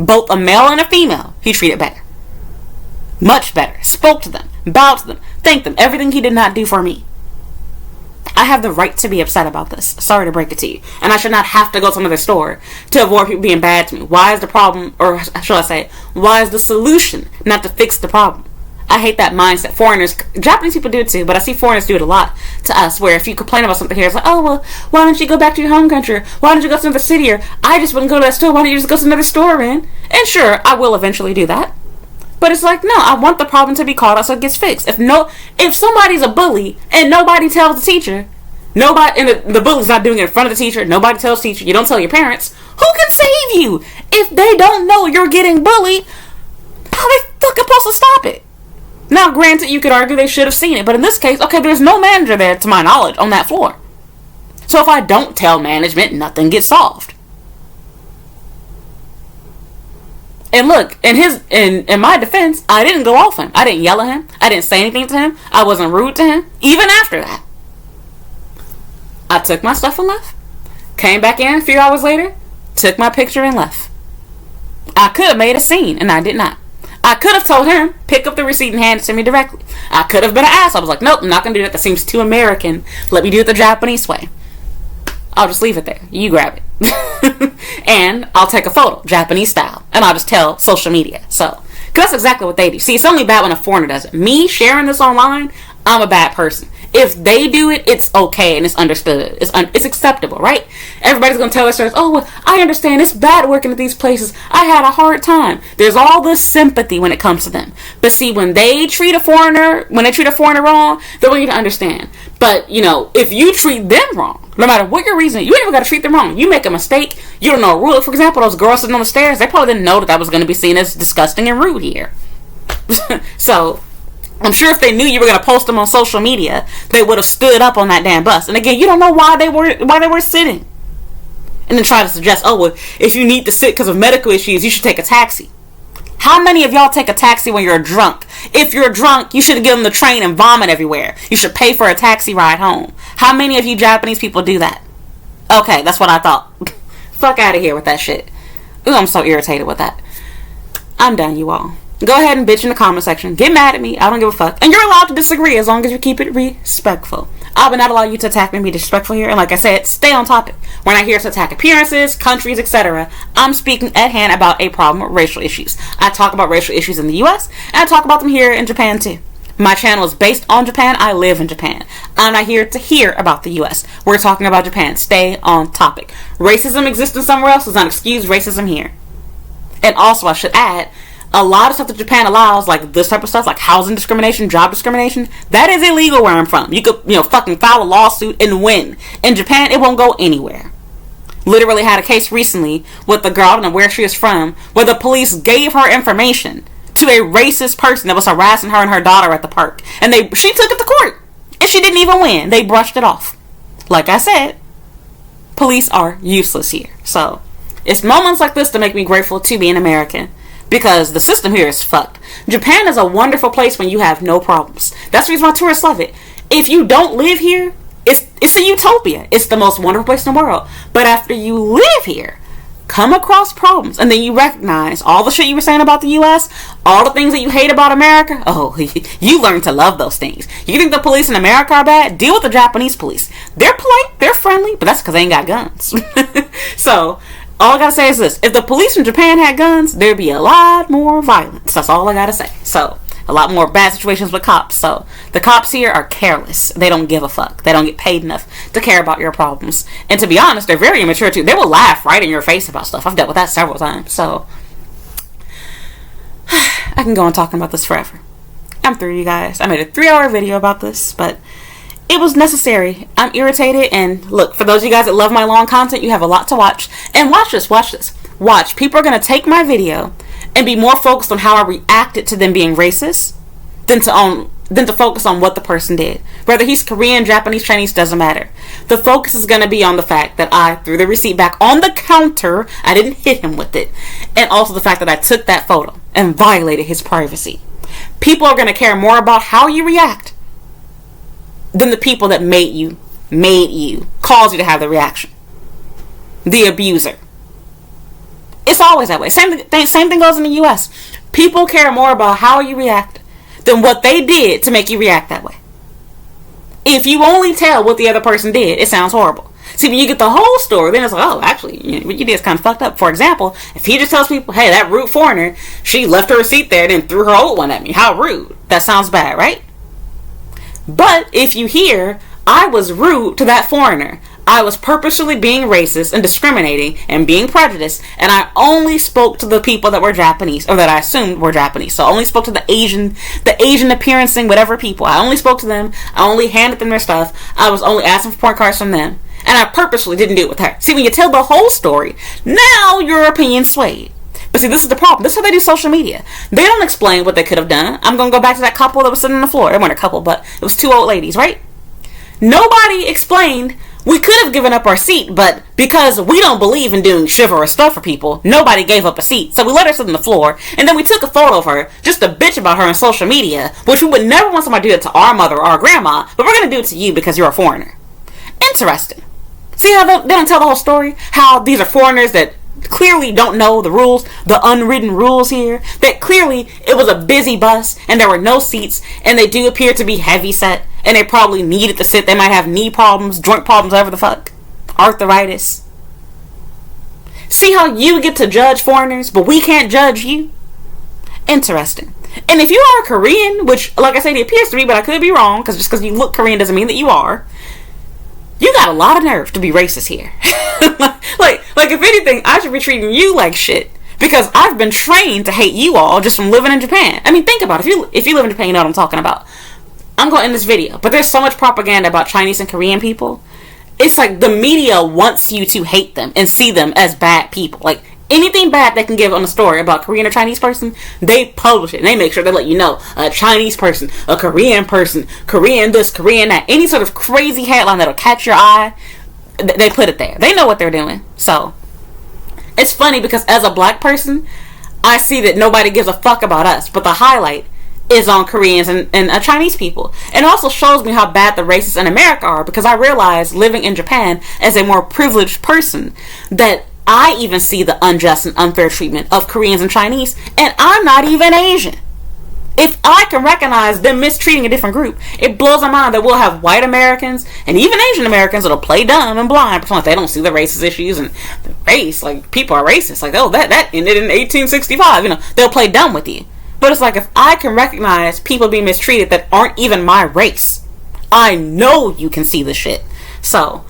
Both a male and a female, he treated better. Much better. Spoke to them, bowed to them, thanked them. Everything he did not do for me. I have the right to be upset about this. Sorry to break it to you. And I should not have to go to another store to avoid people being bad to me. Why is the problem, or should I say, why is the solution not to fix the problem? I hate that mindset. Foreigners, Japanese people do it too, but I see foreigners do it a lot to us, where if you complain about something here, it's like, oh, well, why don't you go back to your home country? Why don't you go to another city? Or I just wouldn't go to that store. Why don't you just go to another store, man? And sure, I will eventually do that. But it's like, no, I want the problem to be called out so it gets fixed. If somebody's a bully and nobody tells the teacher, and the bully's not doing it in front of the teacher, nobody tells the teacher, you don't tell your parents, who can save you? If they don't know you're getting bullied, how they fucking supposed to stop it? Now, granted, you could argue they should have seen it, but in this case, okay, there's no manager there, to my knowledge, on that floor. So if I don't tell management, nothing gets solved. And look, in my defense, I didn't go off him. I didn't yell at him. I didn't say anything to him. I wasn't rude to him, even after that. I took my stuff and left. Came back in a few hours later, took my picture and left. I could have made a scene, and I did not. I could have told him, pick up the receipt and hand it to me directly. I could have been an ass. I was like, nope, I'm not going to do that. That seems too American. Let me do it the Japanese way. I'll just leave it there. You grab it. And I'll take a photo, Japanese style. And I'll just tell social media. So, because that's exactly what they do. See, it's only bad when a foreigner does it. Me sharing this online, I'm a bad person. If they do it, it's okay and it's understood. It's acceptable, right? Everybody's going to tell their stories. Oh, well, I understand. It's bad working at these places. I had a hard time. There's all this sympathy when it comes to them. But see, when they treat a foreigner wrong, they want you to understand. But, you know, if you treat them wrong, no matter what your reason, you ain't even got to treat them wrong. You make a mistake. You don't know a rule. For example, those girls sitting on the stairs, they probably didn't know that was going to be seen as disgusting and rude here. So, I'm sure if they knew you were going to post them on social media, they would have stood up on that damn bus. And again, you don't know why they were sitting. And then try to suggest, oh, well, if you need to sit because of medical issues, you should take a taxi. How many of y'all take a taxi when you're drunk? If you're drunk, you should get on the train and vomit everywhere. You should pay for a taxi ride home. How many of you Japanese people do that? Okay, that's what I thought. Fuck out of here with that shit. Ooh, I'm so irritated with that. I'm done, you all. Go ahead and bitch in the comment section. Get mad at me. I don't give a fuck. And you're allowed to disagree as long as you keep it respectful. I will not allow you to attack me and be disrespectful here. And like I said, stay on topic. We're not here to attack appearances, countries, etc. I'm speaking at hand about a problem with racial issues. I talk about racial issues in the US, and I talk about them here in Japan too. My channel is based on Japan. I live in Japan. I'm not here to hear about the US. We're talking about Japan. Stay on topic. Racism existing somewhere else does not excuse racism here. And also, I should add, a lot of stuff that Japan allows, like this type of stuff, like housing discrimination, job discrimination, that is illegal where I'm from. You could, fucking file a lawsuit and win. In Japan, it won't go anywhere. Literally had a case recently with the girl, I don't know where she is from, where the police gave her information to a racist person that was harassing her and her daughter at the park. And she took it to court. And she didn't even win. They brushed it off. Like I said, police are useless here. So, it's moments like this that make me grateful to be an American. Because the system here is fucked. Japan is a wonderful place when you have no problems. That's the reason why tourists love it. If you don't live here, it's a utopia. It's the most wonderful place in the world. But after you live here, come across problems, and then you recognize all the shit you were saying about the US, all the things that you hate about America, oh, you learn to love those things. You think the police in America are bad? Deal with the Japanese police. They're polite, they're friendly, but that's because they ain't got guns. So, all I gotta say is this. If the police in Japan had guns, there'd be a lot more violence. That's all I gotta say. So, a lot more bad situations with cops. So, the cops here are careless. They don't give a fuck. They don't get paid enough to care about your problems. And to be honest, they're very immature too. They will laugh right in your face about stuff. I've dealt with that several times. So, I can go on talking about this forever. I'm through, you guys. I made a 3-hour video about this, but it was necessary. I'm irritated, and look, for those of you guys that love my long content, you have a lot to watch. And watch this. Watch. People are going to take my video and be more focused on how I reacted to them being racist than to focus on what the person did. Whether he's Korean, Japanese, Chinese, doesn't matter. The focus is going to be on the fact that I threw the receipt back on the counter. I didn't hit him with it. And also the fact that I took that photo and violated his privacy. People are going to care more about how you react than the people that made you, caused you to have the reaction. The abuser. It's always that way. Same thing goes in the US. People care more about how you react than what they did to make you react that way. If you only tell what the other person did, it sounds horrible. See, when you get the whole story, then it's like, oh, actually, what you did is kind of fucked up. For example, if he just tells people, hey, that rude foreigner, she left her receipt there and then threw her old one at me. How rude. That sounds bad, right? But if you hear, I was rude to that foreigner, I was purposely being racist and discriminating and being prejudiced, and I only spoke to the people that were Japanese, or that I assumed were Japanese. So I only spoke to the Asian appearancing, whatever people. I only spoke to them. I only handed them their stuff. I was only asking for point cards from them. And I purposely didn't do it with her. See, when you tell the whole story, now your opinion's swayed. But see, this is the problem. This is how they do social media. They don't explain what they could have done. I'm going to go back to that couple that was sitting on the floor. It wasn't a couple, but it was 2 old ladies, right? Nobody explained, we could have given up our seat, but because we don't believe in doing chivalrous stuff for people, nobody gave up a seat. So we let her sit on the floor, and then we took a photo of her just to bitch about her on social media, which we would never want somebody to do it to our mother or our grandma, but we're going to do it to you because you're a foreigner. Interesting. See how they don't tell the whole story? How these are foreigners that clearly don't know the rules, the unwritten rules here. That clearly it was a busy bus and there were no seats, and they do appear to be heavy set, and they probably needed to sit. They might have knee problems, joint problems, whatever the fuck. Arthritis. See how you get to judge foreigners, but we can't judge you? Interesting. And if you are Korean, which, like I said, it appears to be, but I could be wrong, because just because you look Korean doesn't mean that you are. You got a lot of nerve to be racist here. like if anything, I should be treating you like shit, because I've been trained to hate you all just from living in Japan. I mean, think about it. If you live in Japan, you know what I'm talking about. I'm going to end this video, but there's so much propaganda about Chinese and Korean people. It's like the media wants you to hate them and see them as bad people. Like, anything bad they can give on a story about a Korean or Chinese person, they publish it. And they make sure they let you know, a Chinese person, a Korean person, Korean this, Korean that. Any sort of crazy headline that'll catch your eye, they put it there. They know what they're doing. So, it's funny because as a black person, I see that nobody gives a fuck about us. But the highlight is on Koreans and Chinese people. And it also shows me how bad the racists in America are, because I realize, living in Japan as a more privileged person, that I even see the unjust and unfair treatment of Koreans and Chinese, and I'm not even Asian. If I can recognize them mistreating a different group, it blows my mind that we'll have white Americans and even Asian Americans that'll play dumb and blind, pretend like they don't see the racist issues and the race, like, people are racist, like, oh, that ended in 1865, you know, they'll play dumb with you. But it's like, if I can recognize people being mistreated that aren't even my race, I know you can see the shit. So,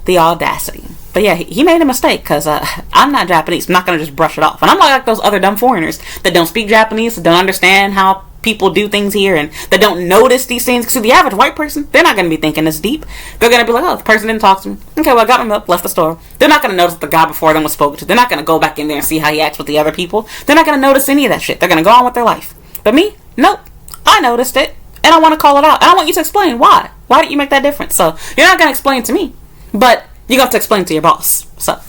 the audacity. But yeah, he made a mistake, because I'm not Japanese. I'm not going to just brush it off. And I'm not like those other dumb foreigners that don't speak Japanese, that don't understand how people do things here, and that don't notice these things. Because the average white person, they're not going to be thinking this deep. They're going to be like, oh, the person didn't talk to me. Okay, well, I got him up, left the store. They're not going to notice that the guy before them was spoken to. They're not going to go back in there and see how he acts with the other people. They're not going to notice any of that shit. They're going to go on with their life. But me? Nope. I noticed it, and I want to call it out. And I want you to explain why. Why did you make that difference? So, you're not going to explain to me, but you're going to have to explain to your boss. So,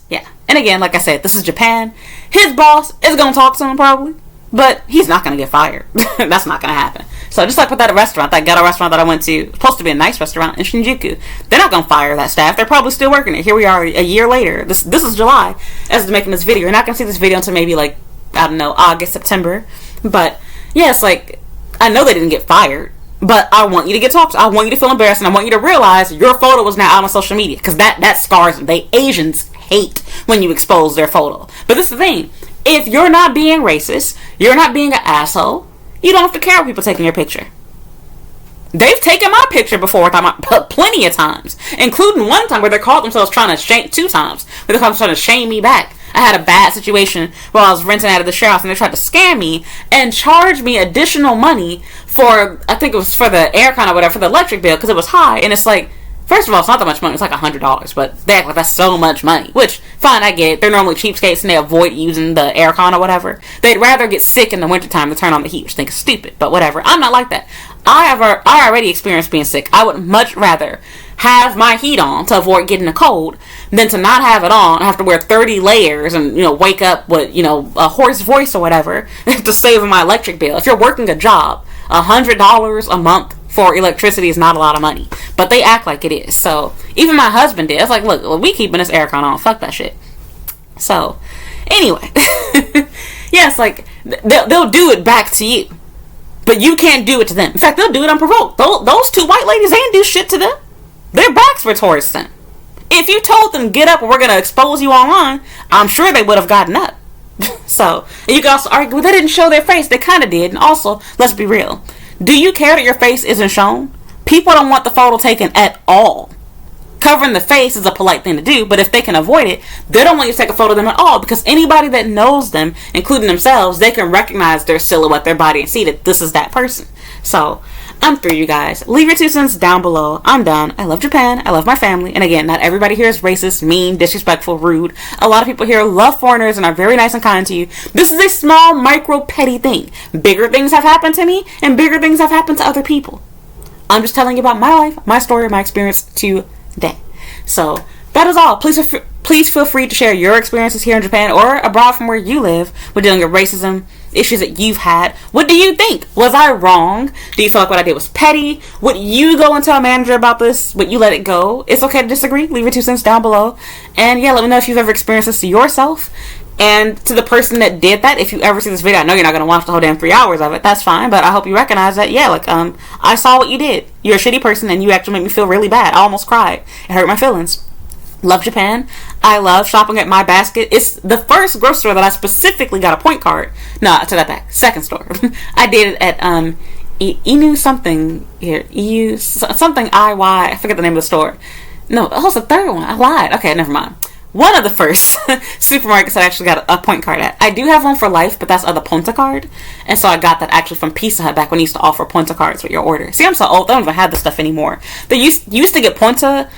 yeah. And again, like I said, this is Japan. His boss is going to talk to him probably, but he's not going to get fired. That's not going to happen. So just like with that restaurant, that ghetto restaurant that I went to, it's supposed to be a nice restaurant in Shinjuku. They're not going to fire that staff. They're probably still working it. Here we are a year later. This is July as making this video. You're not going to see this video until maybe, like, I don't know, August, September. But yeah, it's like, I know they didn't get fired, but I want you to get talked to. I want you to feel embarrassed, and I want you to realize your photo is now out on social media, because that scars them. Asians hate when you expose their photo. But this is the thing. If you're not being racist, you're not being an asshole, you don't have to care about people taking your picture. They've taken my picture before, plenty of times, including one time where they called themselves trying to shame, 2 times, where they called themselves trying to shame me back. I had a bad situation where I was renting out of the share house, and they tried to scam me and charge me additional money for, I think it was for the aircon or whatever, for the electric bill, because it was high. And it's like, first of all, it's not that much money. It's like $100, but they act like that's so much money. Which, fine, I get it. They're normally cheapskates, and they avoid using the aircon or whatever. They'd rather get sick in the wintertime than turn on the heat, which I think is stupid. But whatever. I'm not like that. I already experienced being sick. I would much rather have my heat on to avoid getting a cold than to not have it on and have to wear 30 layers and, wake up with, a hoarse voice or whatever to save my electric bill. If you're working a job, $100 a month for electricity is not a lot of money. But they act like it is. So, even my husband did. It's like, look, we keeping this aircon on. Fuck that shit. So, anyway. Yes, like, they'll do it back to you. But you can't do it to them. In fact, they'll do it unprovoked. Those 2 white ladies, they didn't do shit to them. Their backs were towards them. If you told them, get up or we're going to expose you online, I'm sure they would have gotten up. So, you can also argue, well, they didn't show their face. They kind of did. And also, let's be real. Do you care that your face isn't shown? People don't want the photo taken at all. Covering the face is a polite thing to do, but if they can avoid it, they don't want you to take a photo of them at all, because anybody that knows them, including themselves, they can recognize their silhouette, their body, and see that this is that person. So, I'm through, you guys. Leave your 2 cents down below. I'm done. I love Japan. I love my family. And again, not everybody here is racist, mean, disrespectful, rude. A lot of people here love foreigners and are very nice and kind to you. This is a small, micro, petty thing. Bigger things have happened to me, and bigger things have happened to other people. I'm just telling you about my life, my story, my experience today. So, that is all. Please feel free to share your experiences here in Japan or abroad from where you live with dealing with racism, issues that you've had. What do you think? Was I wrong? Do you feel like what I did was petty? Would you go and tell a manager about this? Would you let it go? It's okay to disagree. Leave your 2 cents down below. And yeah, let me know if you've ever experienced this to yourself. And to the person that did that, if you ever see this video, I know you're not going to watch the whole damn 3 hours of it. That's fine. But I hope you recognize that, yeah, like, I saw what you did. You're a shitty person and you actually made me feel really bad. I almost cried. It hurt my feelings. Love Japan. I love shopping at My Basket. It's the first grocery store that I specifically got a point card. No, I took that back. Second store. I did it at Inu something here. EU something IY. I forget the name of the store. No, that was the third one. I lied. Okay, never mind. One of the first supermarkets I actually got a point card at. I do have one for life, but that's the Ponta card. And so I got that actually from Pizza Hut back when they used to offer Ponta cards with your order. See, I'm so old. They don't even have this stuff anymore. They used to get Ponta.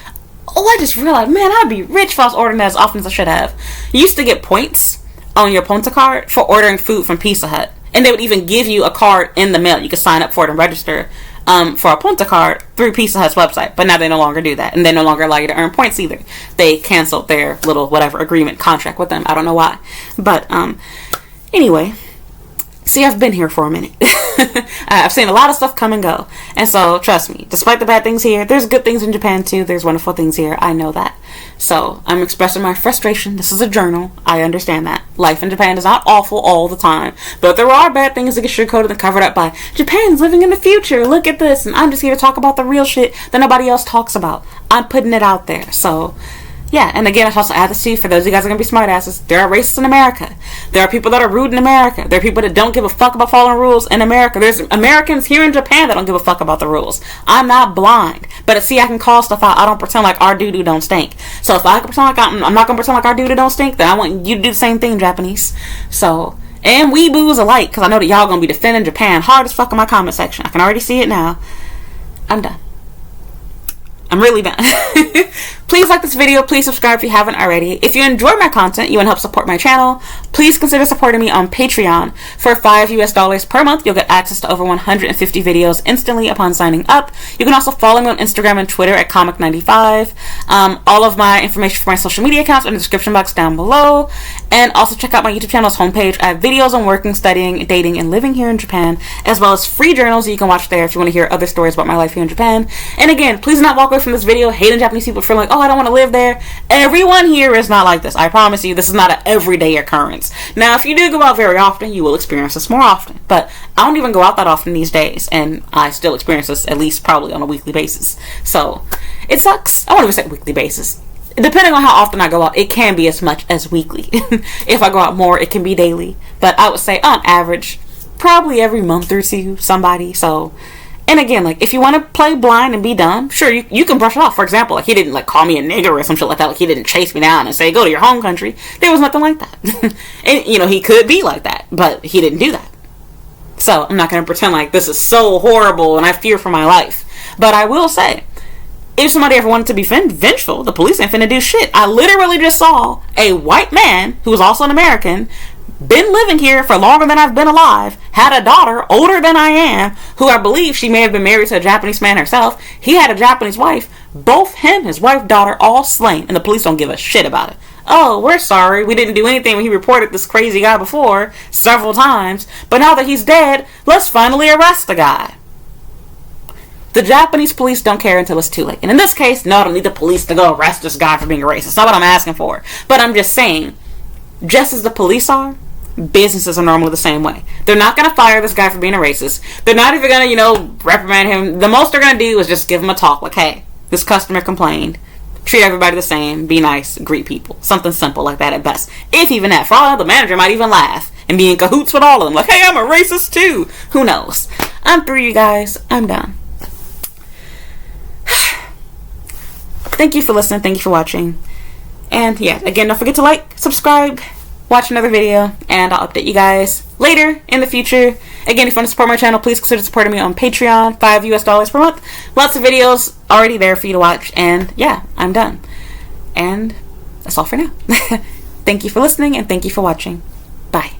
Oh, I just realized, man, I'd be rich if I was ordering that as often as I should have. You used to get points on your Ponta card for ordering food from Pizza Hut. And they would even give you a card in the mail. You could sign up for it and register for a Ponta card through Pizza Hut's website. But now they no longer do that. And they no longer allow you to earn points either. They canceled their little whatever agreement contract with them. I don't know why. But anyway, see, I've been here for a minute. I've seen a lot of stuff come and go. And so, trust me, despite the bad things here, there's good things in Japan too. There's wonderful things here. I know that. So, I'm expressing my frustration. This is a journal. I understand that. Life in Japan is not awful all the time. But there are bad things that get sugarcoated and covered up by, Japan's living in the future. Look at this. And I'm just here to talk about the real shit that nobody else talks about. I'm putting it out there. So, yeah, and again, I should also add this to you, for those of you guys that are going to be smartasses, there are racists in America. There are people that are rude in America. There are people that don't give a fuck about following rules in America. There's Americans here in Japan that don't give a fuck about the rules. I'm not blind. But see, I can call stuff out. I don't pretend like our doo-doo don't stink. So if I can pretend like I'm not going to pretend like our doo-doo don't stink, then I want you to do the same thing, Japanese. So, and weeboos alike, because I know that y'all going to be defending Japan hard as fuck in my comment section. I can already see it now. I'm done. I'm really done. Please like this video. Please subscribe if you haven't already. If you enjoy my content, you want to help support my channel, please consider supporting me on Patreon. For $5 per month, you'll get access to over 150 videos instantly upon signing up. You can also follow me on Instagram and Twitter at Comic95. All of my information for my social media accounts in the description box down below. And also check out my YouTube channel's homepage. I have videos on working, studying, dating, and living here in Japan, as well as free journals that you can watch there if you want to hear other stories about my life here in Japan. And again, please do not walk away from this video hating Japanese people, feeling like, oh, I don't want to live there. Everyone here is not like this. I promise you, this is not an everyday occurrence. Now, if you do go out very often, you will experience this more often. But I don't even go out that often these days, and I still experience this at least probably on a weekly basis. So, it sucks. I won't even say weekly basis. Depending on how often I go out, it can be as much as weekly. If I go out more, it can be daily. But I would say, on average, probably every month or two, somebody. So, and again, like, if you want to play blind and be dumb, sure, you can brush it off. For example, like, he didn't, like, call me a nigger or some shit like that. Like, he didn't chase me down and say, go to your home country. There was nothing like that. And, you know, he could be like that, but he didn't do that. So, I'm not going to pretend like this is so horrible and I fear for my life. But I will say, if somebody ever wanted to be vengeful, the police ain't finna do shit. I literally just saw a white man, who was also an American, been living here for longer than I've been alive, had a daughter older than I am, who I believe she may have been married to a Japanese man herself. He had a Japanese wife. Both him, his wife, daughter, all slain, and the police don't give a shit about it. Oh, we're sorry, we didn't do anything when he reported this crazy guy before, several times, but now that he's dead, let's finally arrest the guy. The Japanese police don't care until it's too late. And in this case, no, I don't need the police to go arrest this guy for being a racist. It's not what I'm asking for. But I'm just saying, just as the police are, businesses are normally the same way. They're not going to fire this guy for being a racist. They're not even going to, reprimand him. The most they're going to do is just give him a talk. Like, hey, this customer complained. Treat everybody the same. Be nice. Greet people. Something simple like that at best. If even that. For all, the manager might even laugh and be in cahoots with all of them. Like, hey, I'm a racist too. Who knows? I'm through, you guys. I'm done. Thank you for listening. Thank you for watching. And yeah, again, don't forget to like, subscribe, watch another video, and I'll update you guys later in the future. Again, if you want to support my channel, please consider supporting me on Patreon. $5 per month. Lots of videos already there for you to watch. And yeah, I'm done. And that's all for now. Thank you for listening, and thank you for watching. Bye.